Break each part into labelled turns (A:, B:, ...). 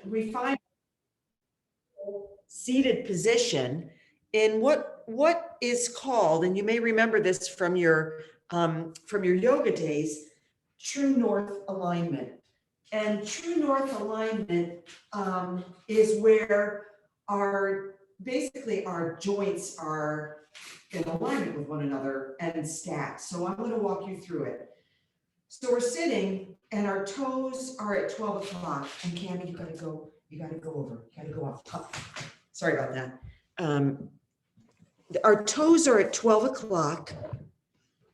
A: we find seated position in what is called, and you may remember this from your yoga days, true north alignment. And true north alignment is where basically our joints are in alignment with one another and stacked. So I'm going to walk you through it. So we're sitting and our toes are at 12 o'clock. And Cammie, you gotta go up. Sorry about that. Our toes are at 12 o'clock.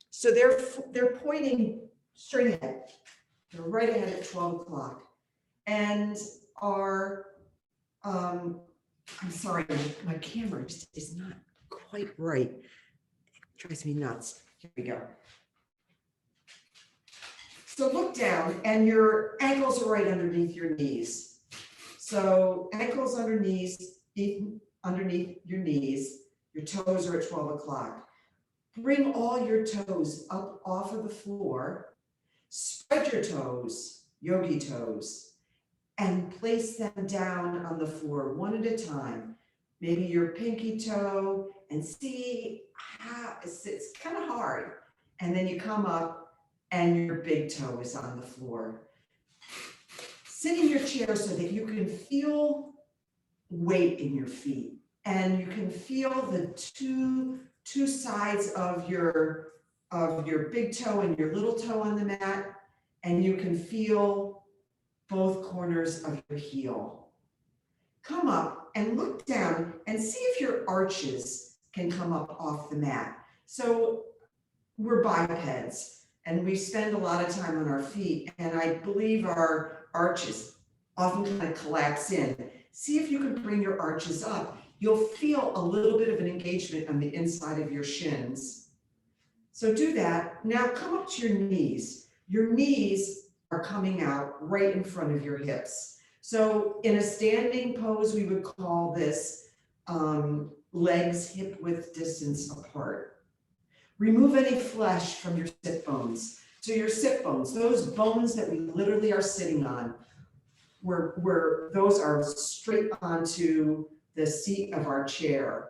A: So they're pointing straight ahead. They're right ahead at 12 o'clock. And our, I'm sorry, my camera just is not quite right. It drives me nuts. Here we go. So look down and your ankles are right underneath your knees. So ankles underneath your knees, your toes are at 12 o'clock. Bring all your toes up off of the floor, spread your toes, yogi toes, and place them down on the floor one at a time. Maybe your pinky toe, and see how it's kind of hard. And then you come up and your big toe is on the floor. Sit in your chair so that you can feel weight in your feet, and you can feel the two sides of your big toe and your little toe on the mat, and you can feel both corners of your heel. Come up and look down and see if your arches can come up off the mat. So we're bipeds and we spend a lot of time on our feet, and I believe our arches often kind of collapse in. See if you can bring your arches up. You'll feel a little bit of an engagement on the inside of your shins. So do that. Now come up to your knees. Your knees are coming out right in front of your hips. So in a standing pose, we would call this legs hip width distance apart. Remove any flesh from your sit bones. So your sit bones, those bones that we literally are sitting on, those are straight onto the seat of our chair.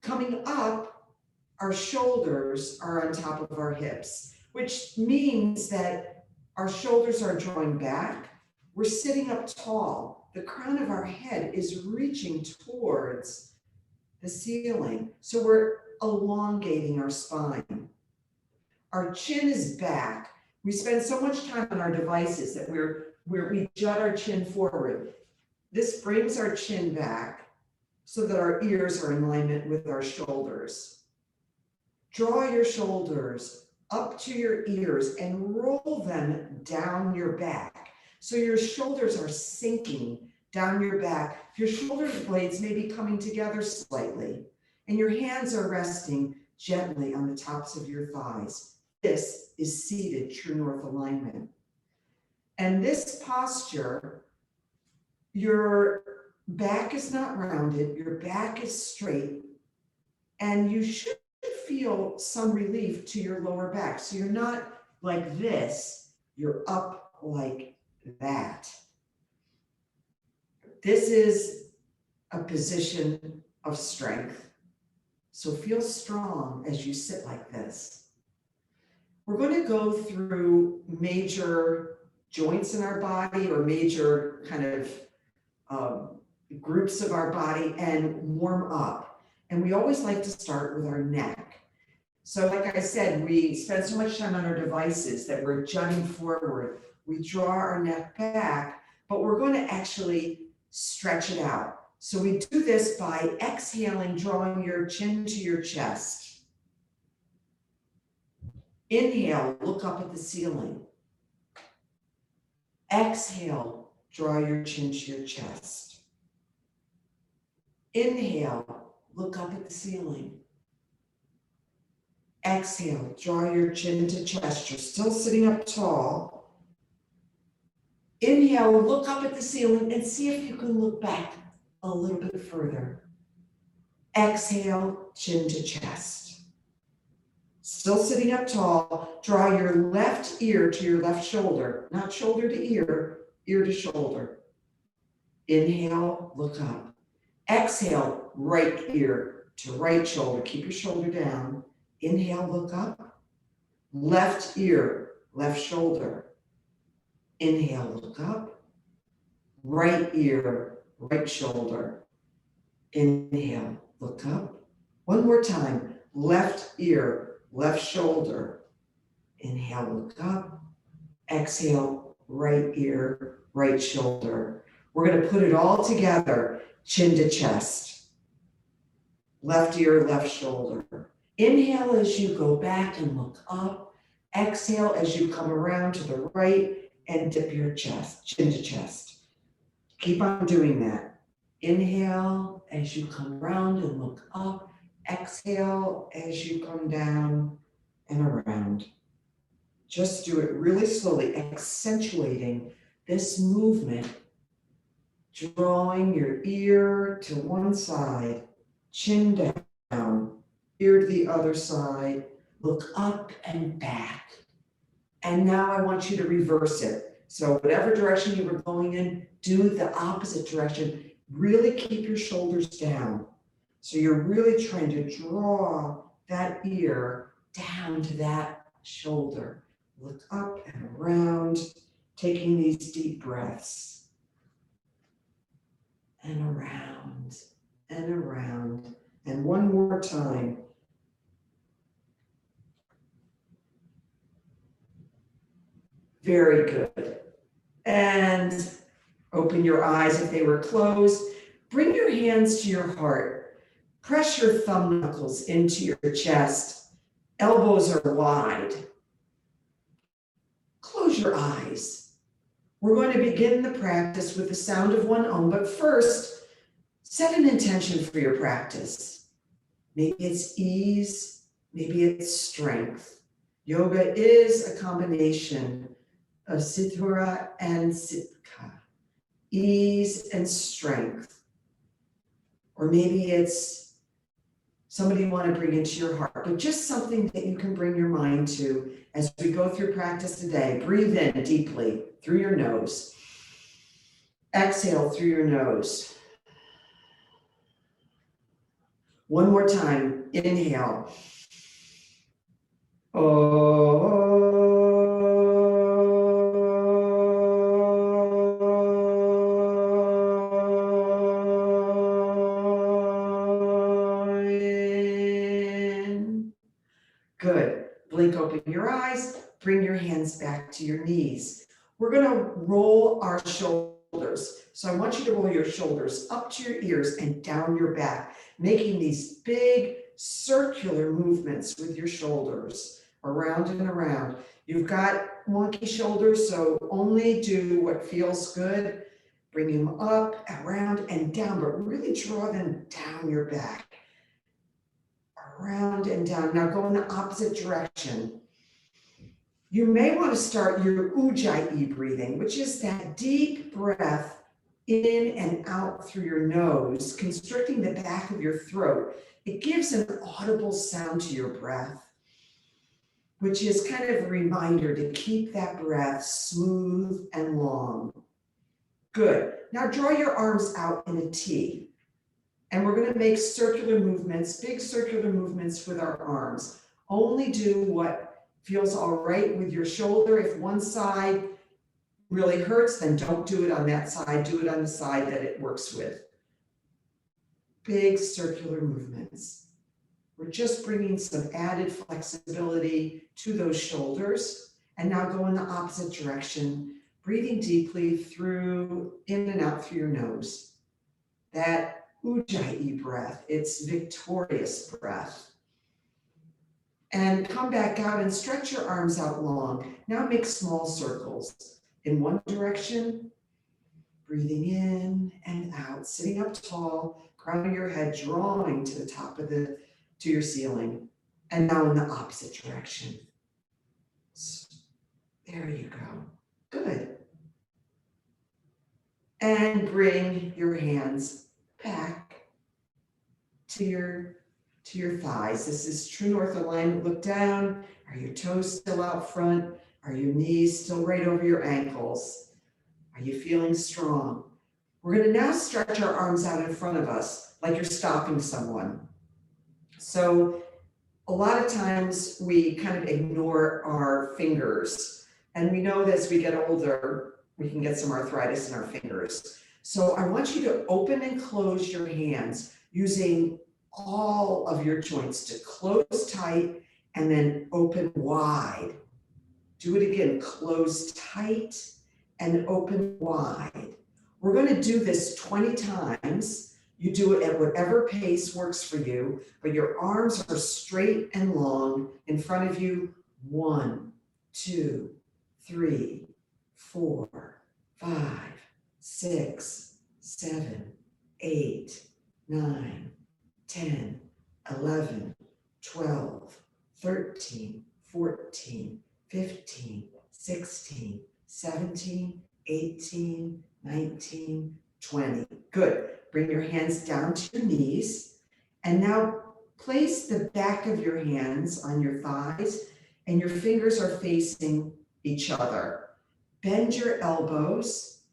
A: Coming up, our shoulders are on top of our hips, which means that our shoulders are drawing back. We're sitting up tall. The crown of our head is reaching towards the ceiling. So we're elongating our spine. Our chin is back. We spend so much time on our devices that we jut our chin forward. This brings our chin back so that our ears are in alignment with our shoulders. Draw your shoulders up to your ears and roll them down your back. So your shoulders are sinking down your back. Your shoulder blades may be coming together slightly, and your hands are resting gently on the tops of your thighs. This is seated true north alignment. And this posture, your back is not rounded, your back is straight, and you should feel some relief to your lower back. So you're not like this, you're up like that. This is a position of strength. So feel strong as you sit like this. We're going to go through major joints in our body or major kind of groups of our body and warm up. And we always like to start with our neck. So like I said, we spend so much time on our devices that we're jutting forward. We draw our neck back, but we're going to actually stretch it out. So we do this by exhaling, drawing your chin to your chest. Inhale, look up at the ceiling. Exhale, draw your chin to your chest. Inhale, look up at the ceiling. Exhale, draw your chin to chest. You're still sitting up tall. Inhale, look up at the ceiling and see if you can look back a little bit further. Exhale, chin to chest. Still sitting up tall, draw your left ear to your left shoulder, not shoulder to ear, ear to shoulder. Inhale, look up. Exhale, right ear to right shoulder. Keep your shoulder down. Inhale, look up. Left ear, left shoulder. Inhale, look up. Right ear, right shoulder. Inhale, look up. One more time. Left ear, left shoulder. Inhale, look up. Exhale, right ear, right shoulder. We're going to put it all together, chin to chest. Left ear, left shoulder. Inhale as you go back and look up. Exhale as you come around to the right and dip your chest, chin to chest. Keep on doing that. Inhale as you come around and look up. Exhale as you come down and around. Just do it really slowly, accentuating this movement, drawing your ear to one side, chin down, ear to the other side, look up and back. And now I want you to reverse it. So whatever direction you were going in, do the opposite direction. Really keep your shoulders down. So you're really trying to draw that ear down to that shoulder. Look up and around, taking these deep breaths. And around and around. And one more time. Very good. And open your eyes if they were closed. Bring your hands to your heart. Press your thumb knuckles into your chest. Elbows are wide. Close your eyes. We're going to begin the practice with the sound of one Om, but first, set an intention for your practice. Maybe it's ease, maybe it's strength. Yoga is a combination of Siddhara and Siddha, ease and strength. Or maybe it's somebody you want to bring into your heart, but just something that you can bring your mind to as we go through practice today. Breathe in deeply through your nose. Exhale through your nose. One more time. Inhale. Good. Blink open your eyes. Bring your hands back to your knees. We're going to roll our shoulders. So I want you to roll your shoulders up to your ears and down your back, making these big circular movements with your shoulders around and around. You've got wonky shoulders, so only do what feels good. Bring them up, around, and down, but really draw them down your back. Around and down. Now go in the opposite direction. You may want to start your ujjayi breathing, which is that deep breath in and out through your nose, constricting the back of your throat. It gives an audible sound to your breath, which is kind of a reminder to keep that breath smooth and long. Good. Now draw your arms out in a T. And we're going to make circular movements, big circular movements with our arms. Only do what feels all right with your shoulder. If one side really hurts, then don't do it on that side. Do it on the side that it works with. Big circular movements. We're just bringing some added flexibility to those shoulders. And now go in the opposite direction, breathing deeply through, in and out through your nose. That ujjayi breath, it's victorious breath. And come back out and stretch your arms out long. Now make small circles in one direction, breathing in and out, sitting up tall, crown of your head drawing to the top of to your ceiling. And now in the opposite direction. There you go. Good. And bring your hands back to your thighs. This is true north alignment. Look down. Are your toes still out front? Are your knees still right over your ankles? Are you feeling strong? We're going to now stretch our arms out in front of us like you're stopping someone. So a lot of times we kind of ignore our fingers, and we know that as we get older, we can get some arthritis in our fingers. So I want you to open and close your hands using all of your joints to close tight and then open wide. Do it again, close tight and open wide. We're going to do this 20 times. You do it at whatever pace works for you, but your arms are straight and long in front of you. 1, 2, 3, 4, 5, 6, 7, 8, 9, 10, 11, 12, 13, 14, 15, 16, 17, 18, 19, 20. Good. Bring your hands down to your knees. And now place the back of your hands on your thighs and your fingers are facing each other. Bend your elbows.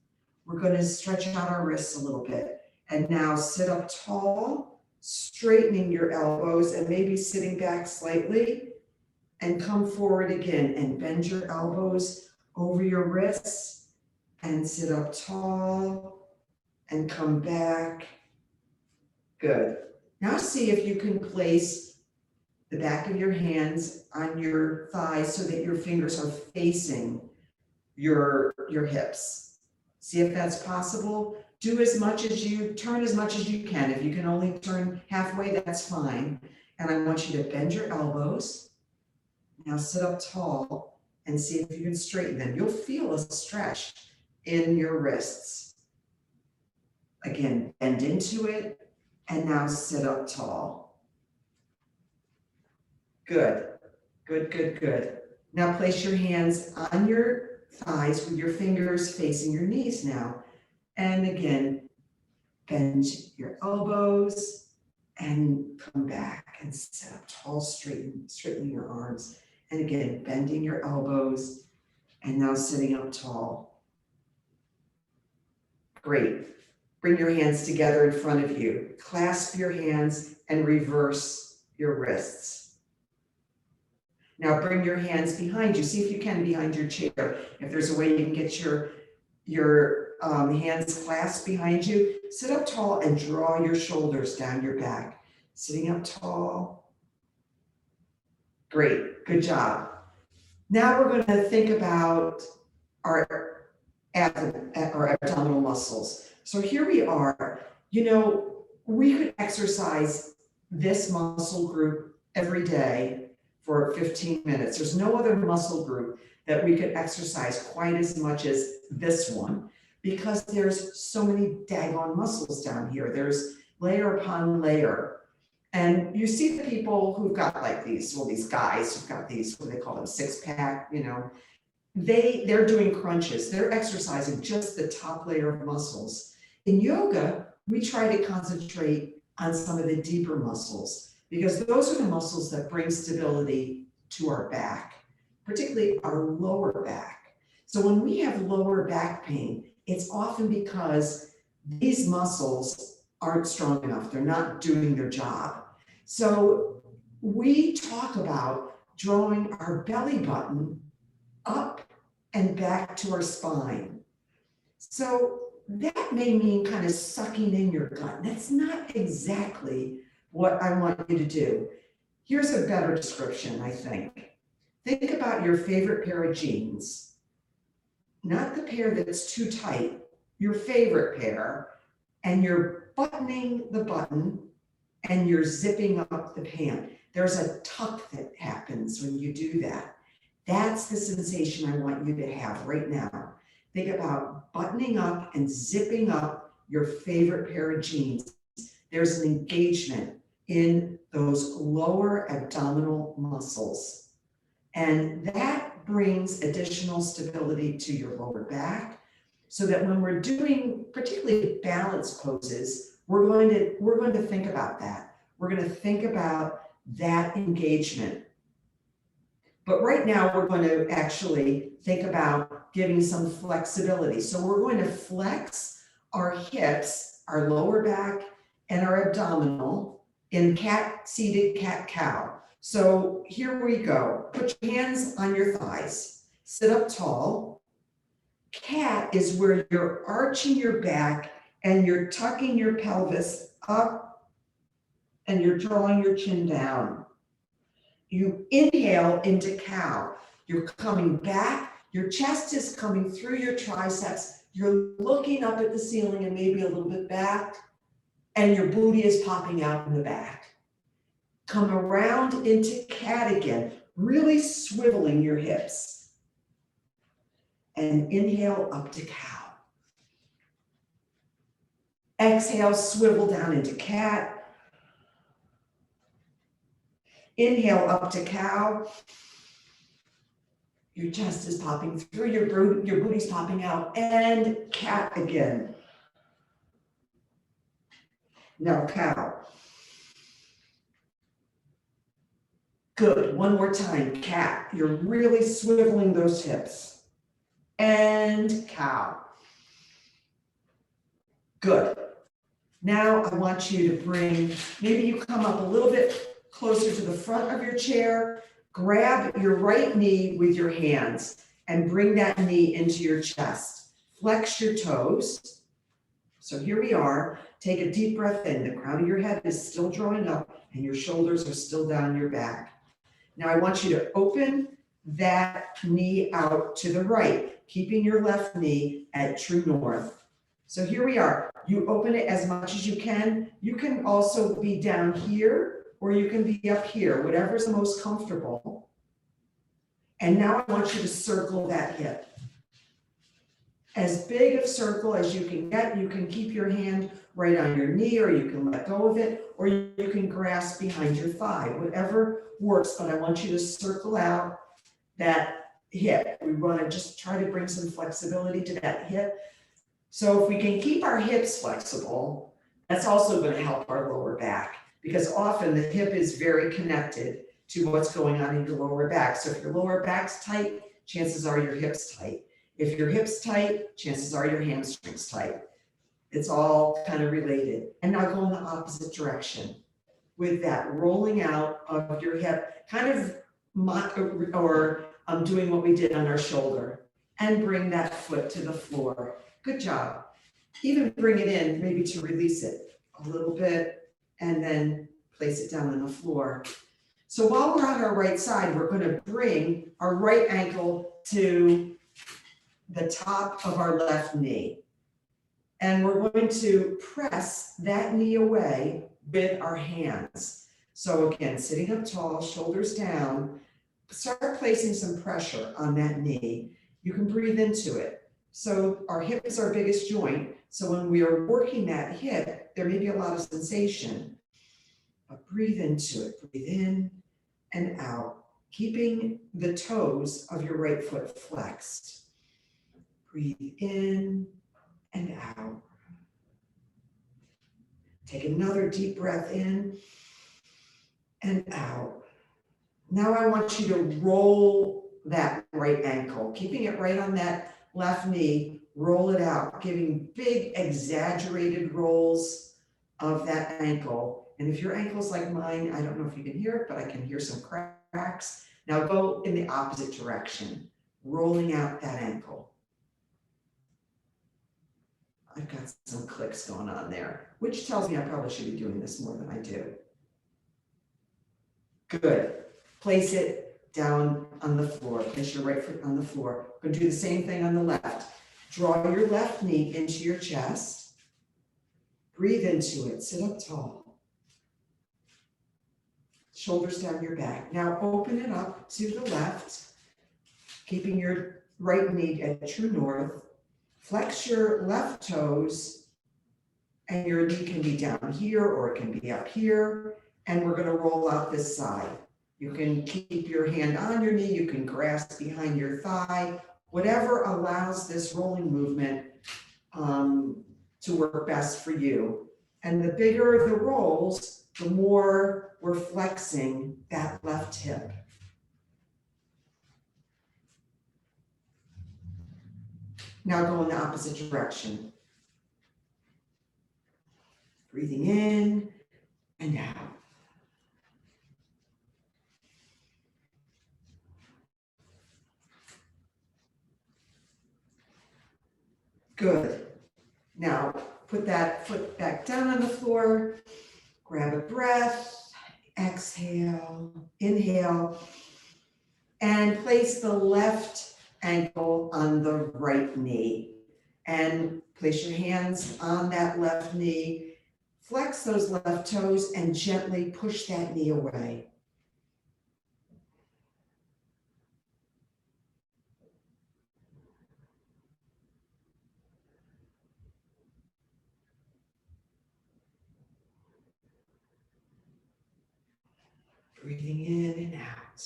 A: We're going to stretch out our wrists a little bit. And now sit up tall, straightening your elbows and maybe sitting back slightly. And come forward again and bend your elbows over your wrists and sit up tall and come back. Good. Now see if you can place the back of your hands on your thighs so that your fingers are facing your hips. See if that's possible. Do as much as you, turn as much as you can. If you can only turn halfway, that's fine. And I want you to bend your elbows. Now sit up tall and see if you can straighten them. You'll feel a stretch in your wrists. Again, bend into it and now sit up tall. Good, good, good, good. Now place your hands on your thighs with your fingers facing your knees now. And again, bend your elbows and come back and sit up tall, straightening your arms. And again, bending your elbows and now sitting up tall. Great. Bring your hands together in front of you. Clasp your hands and reverse your wrists. Now bring your hands behind you. See if you can behind your chair. If there's a way you can get your hands clasped behind you, sit up tall and draw your shoulders down your back. Sitting up tall. Great, good job. Now we're going to think about our abdominal muscles. So here we are. You know, we could exercise this muscle group every day for 15 minutes. There's no other muscle group that we could exercise quite as much as this one because there's so many daggone muscles down here. There's layer upon layer. And you see the people who've got like these, well, these guys who've got these, what do they call them, six-pack, you know, they're doing crunches. They're exercising just the top layer of muscles. In yoga, we try to concentrate on some of the deeper muscles because those are the muscles that bring stability to our back, particularly our lower back. So when we have lower back pain, it's often because these muscles aren't strong enough. They're not doing their job. So we talk about drawing our belly button up and back to our spine. So that may mean kind of sucking in your gut. That's not exactly what I want you to do. Here's a better description, I think. Think about your favorite pair of jeans, not the pair that's too tight, your favorite pair, and you're buttoning the button and you're zipping up the pant. There's a tuck that happens when you do that. That's the sensation I want you to have right now. Think about buttoning up and zipping up your favorite pair of jeans. There's an engagement in those lower abdominal muscles. And that brings additional stability to your lower back so that when we're doing particularly balance poses, we're going to think about that. We're going to think about that engagement. But right now we're going to actually think about giving some flexibility. So we're going to flex our hips, our lower back, and our abdominal in cat, seated cat, cow. So here we go. Put your hands on your thighs. Sit up tall. Cat is where you're arching your back and you're tucking your pelvis up and you're drawing your chin down. You inhale into cow. You're coming back. Your chest is coming through your triceps. You're looking up at the ceiling and maybe a little bit back, and your booty is popping out in the back. Come around into cat again, really swiveling your hips. And inhale up to cow. Exhale, swivel down into cat. Inhale up to cow. Your chest is popping through, your booty's popping out, and cat again. Now cow. Good, one more time, cat. You're really swiveling those hips. And cow. Good. Now I want you to bring, maybe you come up a little bit closer to the front of your chair, grab your right knee with your hands and bring that knee into your chest. Flex your toes. So here we are. Take a deep breath in. The crown of your head is still drawing up and your shoulders are still down your back. Now I want you to open that knee out to the right, keeping your left knee at true north. So here we are. You open it as much as you can. You can also be down here or you can be up here, whatever's the most comfortable. And now I want you to circle that hip. As big of circle as you can get. You can keep your hand right on your knee or you can let go of it or you can grasp behind your thigh, whatever works, but I want you to circle out that hip. We want to just try to bring some flexibility to that hip. So if we can keep our hips flexible, that's also going to help our lower back because often the hip is very connected to what's going on in your lower back. So if your lower back's tight, chances are your hip's tight. If your hip's tight, chances are your hamstring's tight. It's all kind of related. And now go in the opposite direction with that rolling out of your hip, kind of doing what we did on our shoulder and bring that foot to the floor. Good job. Even bring it in, maybe to release it a little bit and then place it down on the floor. So while we're on our right side, we're going to bring our right ankle to the top of our left knee. And we're going to press that knee away with our hands. So again, sitting up tall, shoulders down, start placing some pressure on that knee. You can breathe into it. So our hip is our biggest joint. So when we are working that hip, there may be a lot of sensation, but breathe into it. Breathe in and out, keeping the toes of your right foot flexed. Breathe in and out. Take another deep breath in and out. Now I want you to roll that right ankle, keeping it right on that left knee, roll it out, giving big exaggerated rolls of that ankle. And if your ankle's like mine, I don't know if you can hear it, but I can hear some cracks. Now go in the opposite direction, rolling out that ankle. I've got some clicks going on there, which tells me I probably should be doing this more than I do. Good. Place it down on the floor. Place your right foot on the floor. We're going to do the same thing on the left. Draw your left knee into your chest. Breathe into it. Sit up tall. Shoulders down your back. Now open it up to the left, keeping your right knee at true north. Flex your left toes, and your knee can be down here or it can be up here, and we're going to roll out this side. You can keep your hand on your knee, you can grasp behind your thigh, whatever allows this rolling movement to work best for you. And the bigger the rolls, the more we're flexing that left hip. Now go in the opposite direction. Breathing in and out. Good. Now, put that foot back down on the floor, grab a breath, exhale, inhale, and place the left ankle on the right knee. And place your hands on that left knee, flex those left toes, and gently push that knee away. Breathing in and out.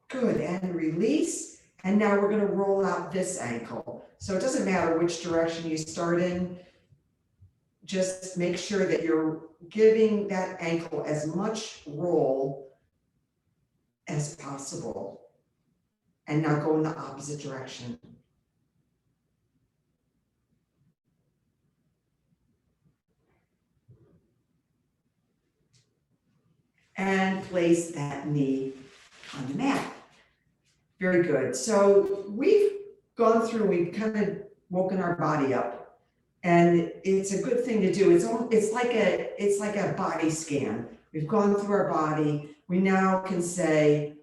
A: Good, and release. And now we're gonna roll out this ankle. So it doesn't matter which direction you start in, just make sure that you're giving that ankle as much roll as possible. And now go in the opposite direction. And place that knee on the mat. Very good. So we've gone through, we've kind of woken our body up, and it's a good thing to do. It's like a body scan. We've gone through our body. We now can say,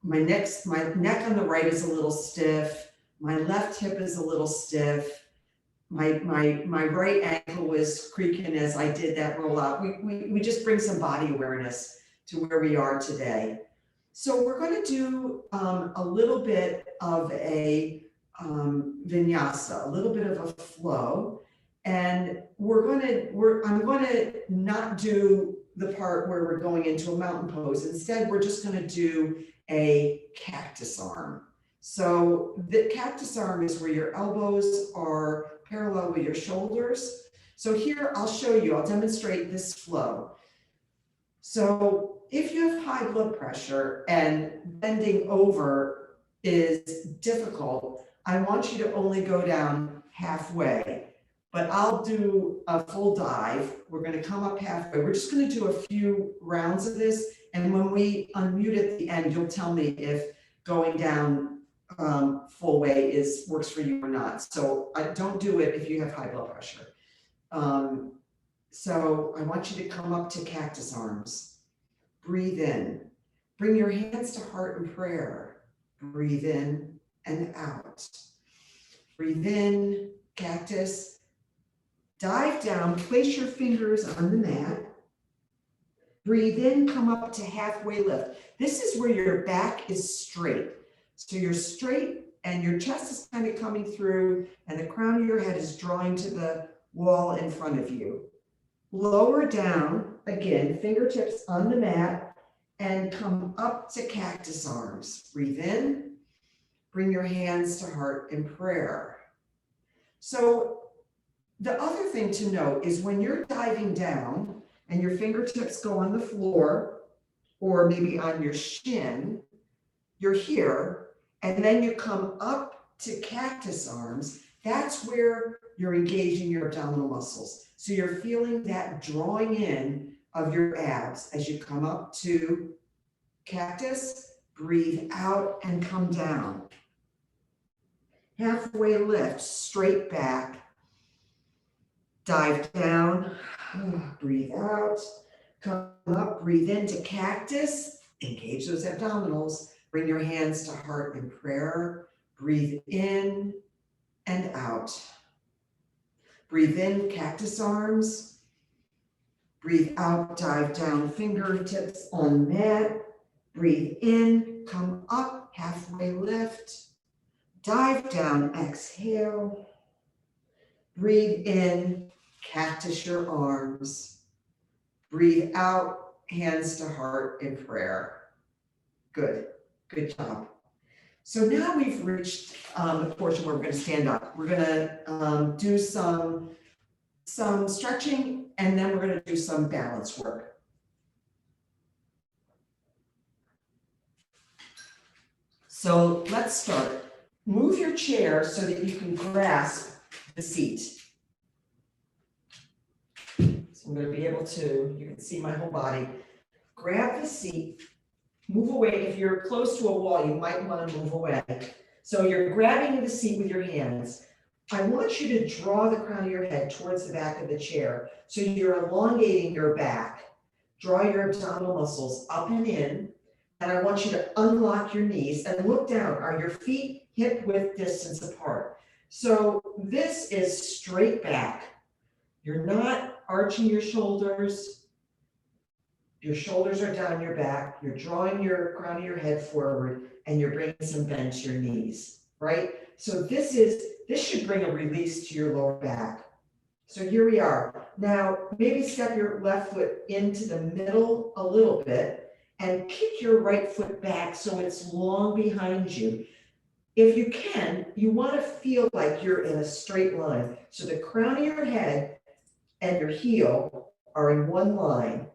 A: my neck on the right is a little stiff. My left hip is a little stiff. My right ankle was creaking as I did that rollout. We just bring some body awareness to where we are today. So we're going to do a little bit of a vinyasa, a little bit of a flow, and I'm going to not do the part where we're going into a mountain pose. Instead, we're just going to do a cactus arm. So the cactus arm is where your elbows are parallel with your shoulders. So here I'll show you, I'll demonstrate this flow. So if you have high blood pressure and bending over is difficult, I want you to only go down halfway, but I'll do a full dive. We're going to come up halfway. We're just going to do a few rounds of this. And when we unmute at the end, you'll tell me if going down full way works for you or not. So I don't do it if you have high blood pressure. So I want you to come up to cactus arms. Breathe in. Bring your hands to heart and prayer. Breathe in and out. Breathe in, cactus. Dive down, place your fingers on the mat. Breathe in, come up to halfway lift. This is where your back is straight. So you're straight and your chest is kind of coming through and the crown of your head is drawing to the wall in front of you. Lower down, again, fingertips on the mat, and come up to cactus arms. Breathe in, bring your hands to heart in prayer. So the other thing to note is when you're diving down and your fingertips go on the floor or maybe on your shin, you're here, and then you come up to cactus arms. That's where you're engaging your abdominal muscles. So you're feeling that drawing in of your abs as you come up to cactus. Breathe out and come down. Halfway lift, straight back. Dive down, breathe out, come up, breathe into cactus, engage those abdominals, bring your hands to heart in prayer, breathe in and out. Breathe in, cactus arms, breathe out, dive down, fingertips on mat, breathe in, come up, halfway lift, dive down, exhale, breathe in, cactus your arms. Breathe out, hands to heart in prayer. Good, good job. So now we've reached the portion where we're going to stand up. We're going to do some stretching, and then we're going to do some balance work. So let's start. Move your chair so that you can grasp the seat. So I'm going to be able to, you can see my whole body. Grab the seat, move away. If you're close to a wall, you might want to move away. So you're grabbing the seat with your hands. I want you to draw the crown of your head towards the back of the chair. So you're elongating your back. Draw your abdominal muscles up and in. And I want you to unlock your knees and look down. Are your feet hip width distance apart? So this is straight back. You're not arching your shoulders. Your shoulders are down your back. You're drawing your crown of your head forward and you're bringing some bend to your knees, right? So this should bring a release to your lower back. So here we are. Now, maybe step your left foot into the middle a little bit and kick your right foot back so it's long behind you. If you can, you want to feel like you're in a straight line. So the crown of your head and your heel are in one line.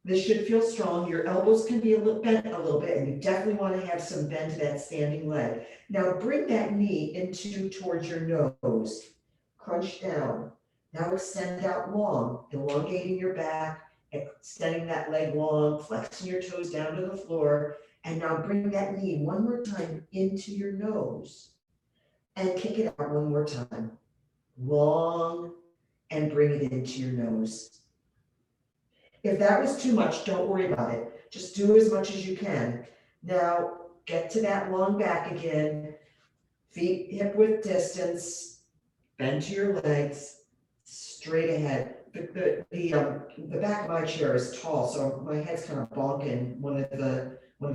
A: This should feel strong. Your elbows can be bent a little bit, and you definitely want to have some bend to that standing leg. Now bring that knee towards your nose. Crunch down. Now extend out long, elongating your back, extending that leg long, flexing your toes down to the floor. And now bring that knee one more time into your nose and kick it out one more time. Long, and bring it into your nose. If that was too much, don't worry about it. Just do as much as you can. Now get to that long back again. Feet hip width distance. Bend to your legs, straight ahead. The back of my chair is tall, so my head's kind of bonking one of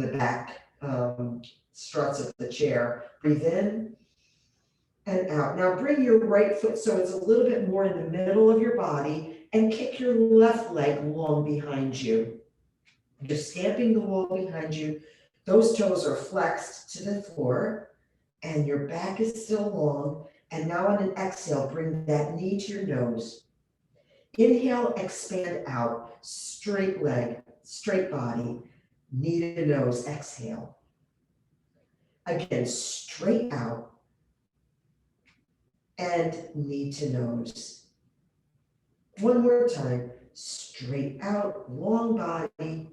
A: the back struts of the chair. Breathe in and out. Now bring your right foot so it's a little bit more in the middle of your body and kick your left leg long behind you. You're stamping the wall behind you. Those toes are flexed to the floor and your back is still long. And now on an exhale, bring that knee to your nose. Inhale, expand out, straight leg, straight body, knee to nose, exhale. Again, straight out and knee to nose. One more time, straight out, long body,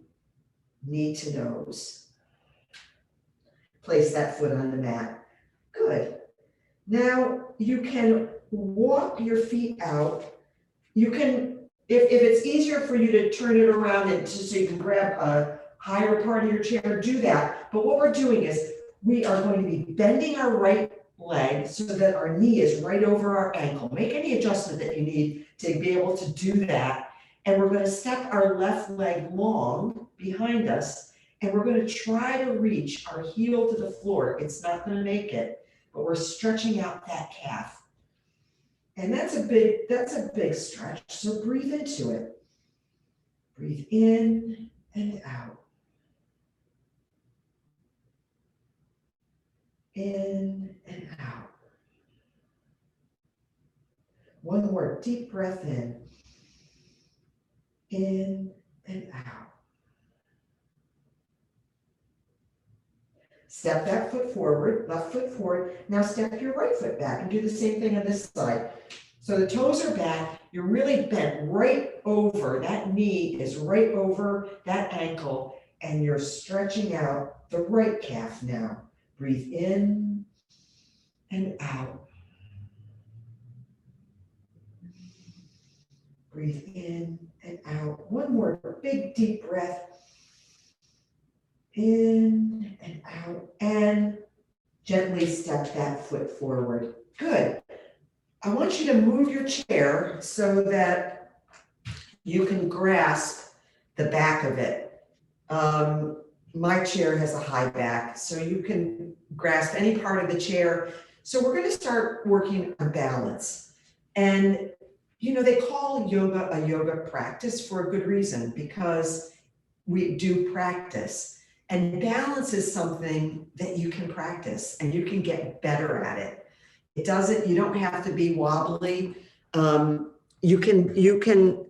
A: knee to nose. Place that foot on the mat. Good. Now you can walk your feet out. You can, if it's easier for you to turn it around and so you can grab a higher part of your chair, do that. But what we're doing is we are going to be bending our right leg so that our knee is right over our ankle. Make any adjustment that you need to be able to do that. And we're going to step our left leg long behind us, and we're going to try to reach our heel to the floor. It's not going to make it. But we're stretching out that calf. And that's a big stretch. So breathe into it. Breathe in and out. In and out. One more deep breath in. In and out. Step that foot forward, left foot forward. Now step your right foot back and do the same thing on this side. So the toes are back. You're really bent right over. That knee is right over that ankle, and you're stretching out the right calf now. Breathe in and out. Breathe in and out. One more big deep breath. In and out, and gently step that foot forward. Good. I want you to move your chair so that you can grasp the back of it. My chair has a high back, so you can grasp any part of the chair. So we're going to start working on balance. And, they call yoga a yoga practice for a good reason, because we do practice. And balance is something that you can practice and you can get better at it. You don't have to be wobbly. You can,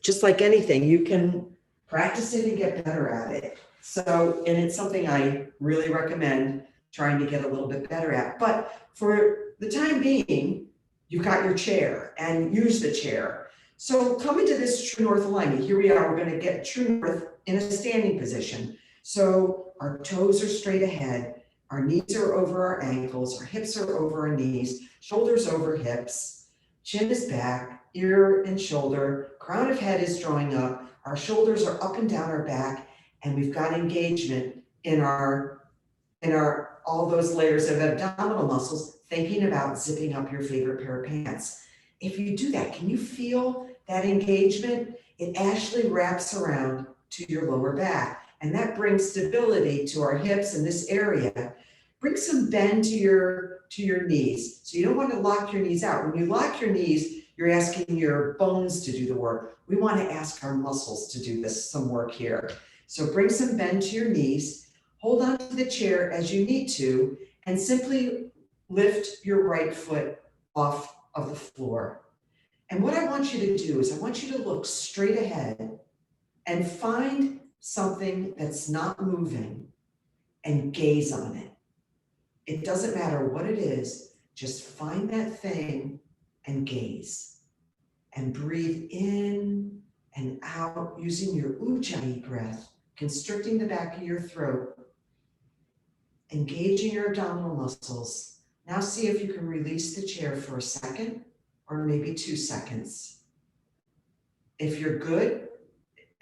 A: just like anything, you can practice it and get better at it. So, and it's something I really recommend trying to get a little bit better at. But for the time being, you've got your chair and use the chair. So come into this true north alignment. Here we are, we're gonna get true north in a standing position. So our toes are straight ahead, our knees are over our ankles, our hips are over our knees, shoulders over hips, chin is back, ear and shoulder, crown of head is drawing up, our shoulders are up and down our back, and we've got engagement in our all those layers of abdominal muscles, thinking about zipping up your favorite pair of pants. If you do that, can you feel that engagement? It actually wraps around to your lower back, and that brings stability to our hips in this area. Bring some bend to your knees. So you don't want to lock your knees out. When you lock your knees, you're asking your bones to do the work. We want to ask our muscles to do some work here. So bring some bend to your knees, hold on to the chair as you need to, and simply lift your right foot off of the floor. And what I want you to do is I want you to look straight ahead and find something that's not moving and gaze on it. It doesn't matter what it is, just find that thing and gaze. And breathe in and out using your ujjayi breath, constricting the back of your throat, engaging your abdominal muscles. Now see if you can release the chair for a second or maybe 2 seconds. If you're good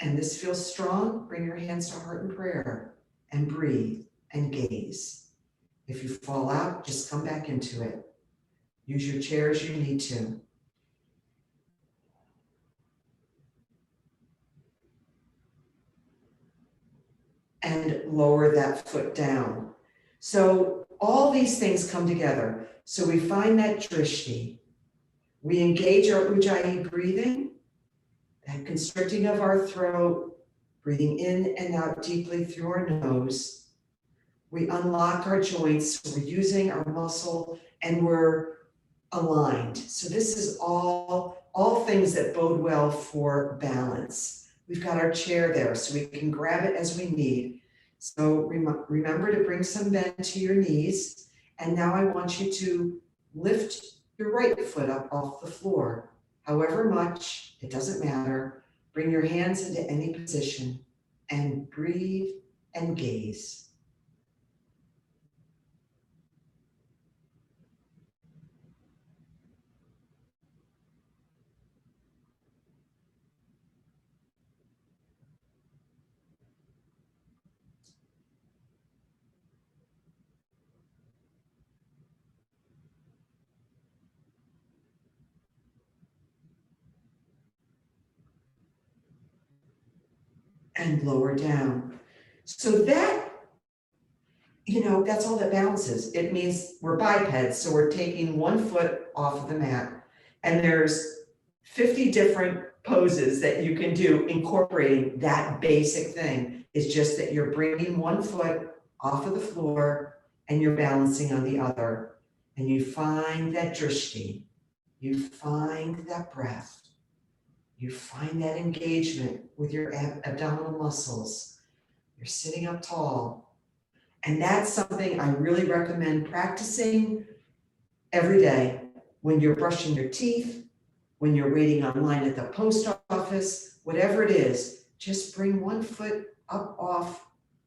A: and this feels strong, bring your hands to heart and prayer and breathe and gaze. If you fall out, just come back into it. Use your chair as you need to. And lower that foot down. So all these things come together. So we find that drishti. We engage our ujjayi breathing, that constricting of our throat, breathing in and out deeply through our nose. We unlock our joints, we're using our muscle, and we're aligned. So this is all things that bode well for balance. We've got our chair there, so we can grab it as we need. So remember to bring some bend to your knees. And now I want you to lift your right foot up off the floor. However much, it doesn't matter. Bring your hands into any position and breathe and gaze. And lower down. So that, that's all that balances. It means we're bipeds, so we're taking one foot off of the mat, and there's 50 different poses that you can do incorporating that basic thing. It's just that you're bringing one foot off of the floor and you're balancing on the other, and you find that drishti, you find that breath. You find that engagement with your abdominal muscles. You're sitting up tall. And that's something I really recommend practicing every day when you're brushing your teeth, when you're waiting online at the post office, whatever it is, just bring one foot up off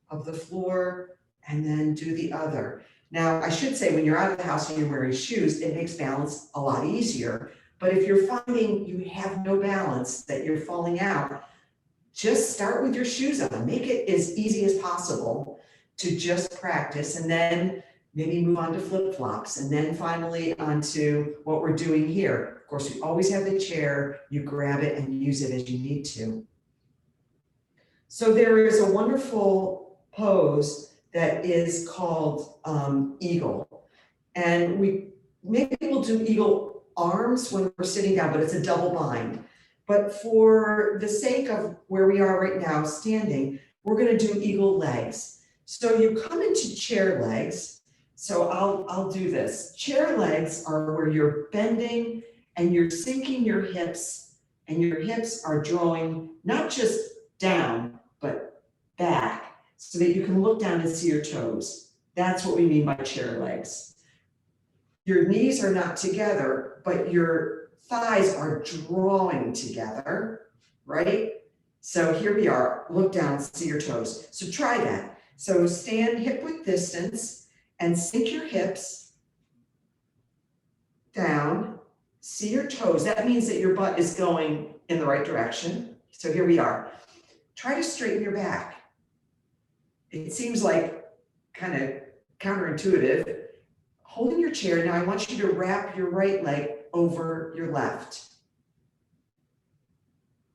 A: of the floor and then do the other. Now, I should say when you're out of the house and you're wearing shoes, it makes balance a lot easier. But if you're finding you have no balance, that you're falling out, just start with your shoes on. Make it as easy as possible to just practice, and then maybe move on to flip-flops, and then finally onto what we're doing here. Of course, we always have the chair. You grab it and use it as you need to. So there is a wonderful pose that is called eagle. And maybe we'll do eagle arms when we're sitting down, but it's a double bind. But for the sake of where we are right now, standing, we're gonna do eagle legs. So you come into chair legs. So I'll do this. Chair legs are where you're bending and you're sinking your hips, and your hips are drawing not just down, but back. so that you can look down and see your toes. That's what we mean by chair legs. Your knees are not together, but your thighs are drawing together, right? So here we are, look down, see your toes. So try that. So stand hip width distance and sink your hips down, see your toes. That means that your butt is going in the right direction. So here we are. Try to straighten your back. It seems like kind of counterintuitive. Holding your chair, now I want you to wrap your right leg over your left.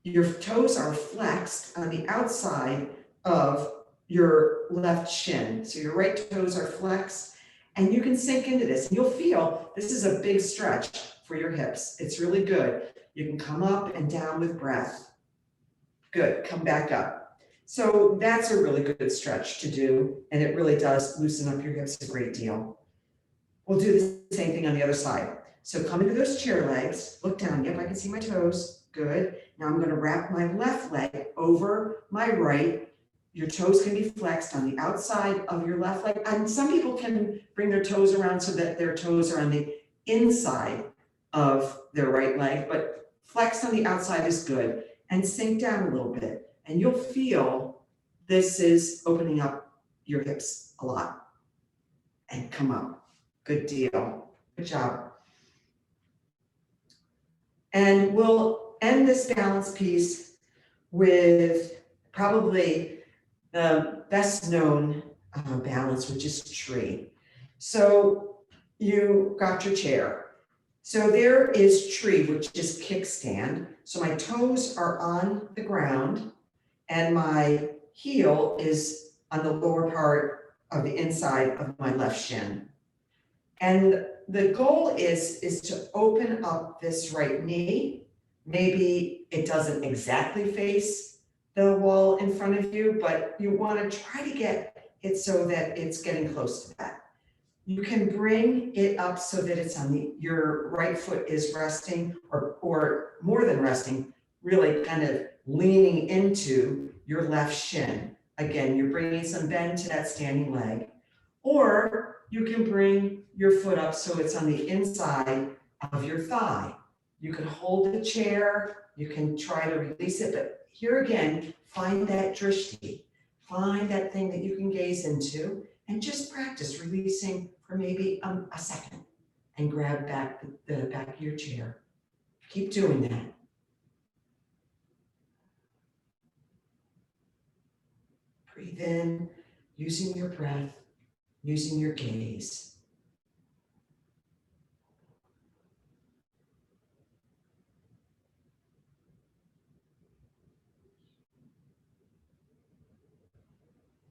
A: Your toes are flexed on the outside of your left shin. So your right toes are flexed, and you can sink into this. And you'll feel this is a big stretch for your hips. It's really good. You can come up and down with breath. Good, come back up. So that's a really good stretch to do, and it really does loosen up your hips a great deal. We'll do the same thing on the other side. So come into those chair legs, look down, yep, I can see my toes, good. Now I'm gonna wrap my left leg over my right. Your toes can be flexed on the outside of your left leg. And some people can bring their toes around so that their toes are on the inside of their right leg, but flex on the outside is good. And sink down a little bit. And you'll feel this is opening up your hips a lot. And come up. Good deal. Good job. And we'll end this balance piece with probably the best known balance, which is tree. So you got your chair. So there is tree, which is kickstand. So my toes are on the ground and my heel is on the lower part of the inside of my left shin. And the goal is to open up this right knee. Maybe it doesn't exactly face the wall in front of you, but you want to try to get it so that it's getting close to that. You can bring it up so that it's on your right foot is resting or more than resting, really kind of leaning into your left shin. Again, you're bringing some bend to that standing leg. Or you can bring your foot up so it's on the inside of your thigh. You can hold the chair, you can try to release it, but here again, find that drishti, find that thing that you can gaze into, and just practice releasing for maybe a second and grab back the back of your chair. Keep doing that. Breathe in, using your breath, using your gaze.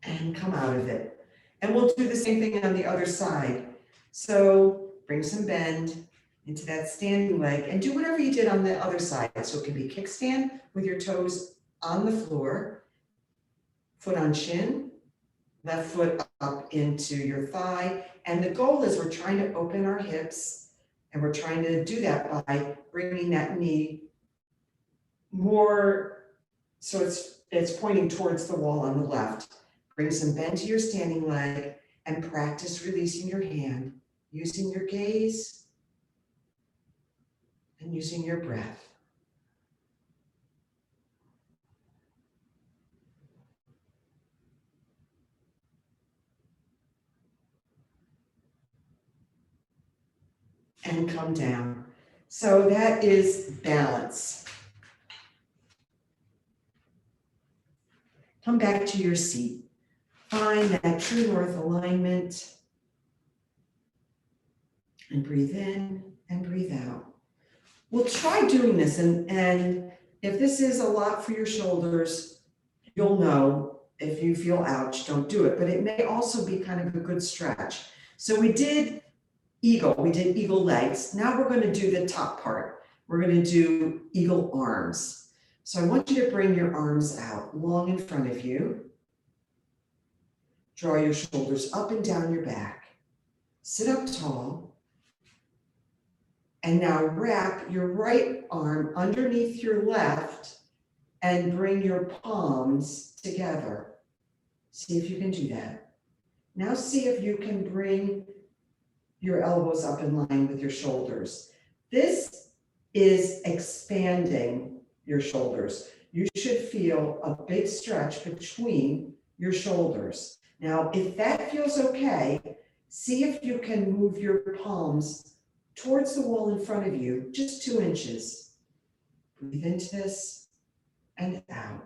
A: And come out of it. And we'll do the same thing on the other side. So bring some bend into that standing leg and do whatever you did on the other side. So it can be kickstand with your toes on the floor, foot on shin, left foot up into your thigh. And the goal is we're trying to open our hips, and we're trying to do that by bringing that knee more so it's pointing towards the wall on the left. Bring some bend to your standing leg and practice releasing your hand, using your gaze and using your breath. And come down. So that is balance. Come back to your seat. Find that true north alignment. And breathe in and breathe out. We'll try doing this, and if this is a lot for your shoulders, you'll know if you feel ouch, don't do it. But it may also be kind of a good stretch. So we did eagle legs. Now we're going to do the top part. We're going to do eagle arms. So I want you to bring your arms out long in front of you. Draw your shoulders up and down your back. Sit up tall. And now wrap your right arm underneath your left and bring your palms together. See if you can do that. Now see if you can bring your elbows up in line with your shoulders. This is expanding your shoulders. You should feel a big stretch between your shoulders. Now, if that feels okay, see if you can move your palms towards the wall in front of you, just 2 inches. Breathe into this and out.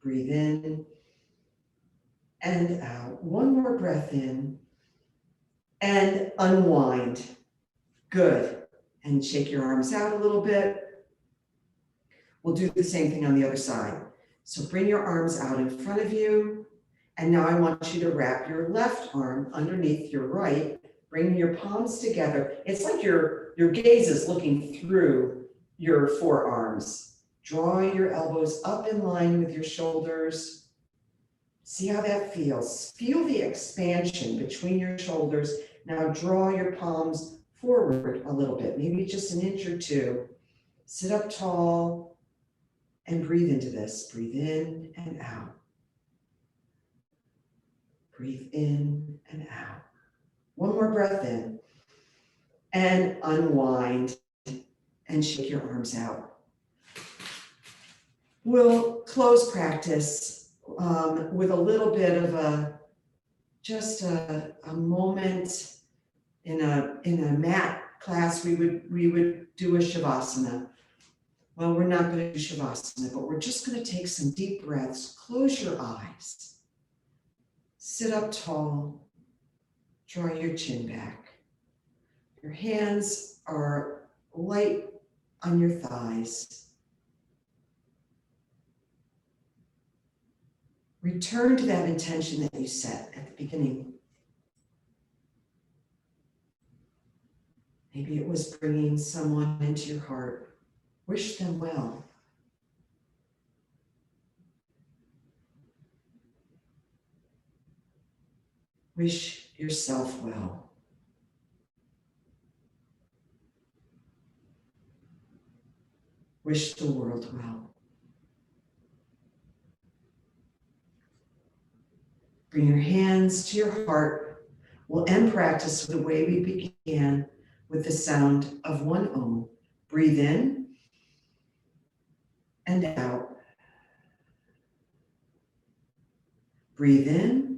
A: Breathe in and out. One more breath in and unwind. Good. And shake your arms out a little bit. We'll do the same thing on the other side. So bring your arms out in front of you. And now I want you to wrap your left arm underneath your right, bringing your palms together. It's like your gaze is looking through your forearms. Draw your elbows up in line with your shoulders. See how that feels. Feel the expansion between your shoulders. Now draw your palms forward a little bit, maybe just an inch or 2. Sit up tall and breathe into this. Breathe in and out. Breathe in and out. One more breath in and unwind and shake your arms out. We'll close practice with a little bit of a moment in a mat class. We would do a shavasana. Well, we're not going to do shavasana, but we're just going to take some deep breaths. Close your eyes. Sit up tall, draw your chin back. Your hands are light on your thighs. Return to that intention that you set at the beginning. Maybe it was bringing someone into your heart. Wish them well. Wish yourself well. Wish the world well. Bring your hands to your heart. We'll end practice the way we began, with the sound of one Om. Breathe in and out. Breathe in.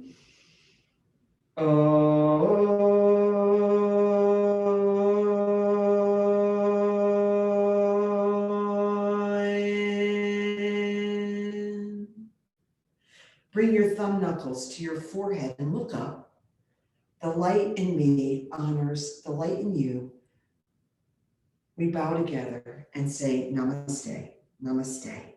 A: Bring your thumb knuckles to your forehead and look up. The light in me honors the light in you. We bow together and say namaste, namaste.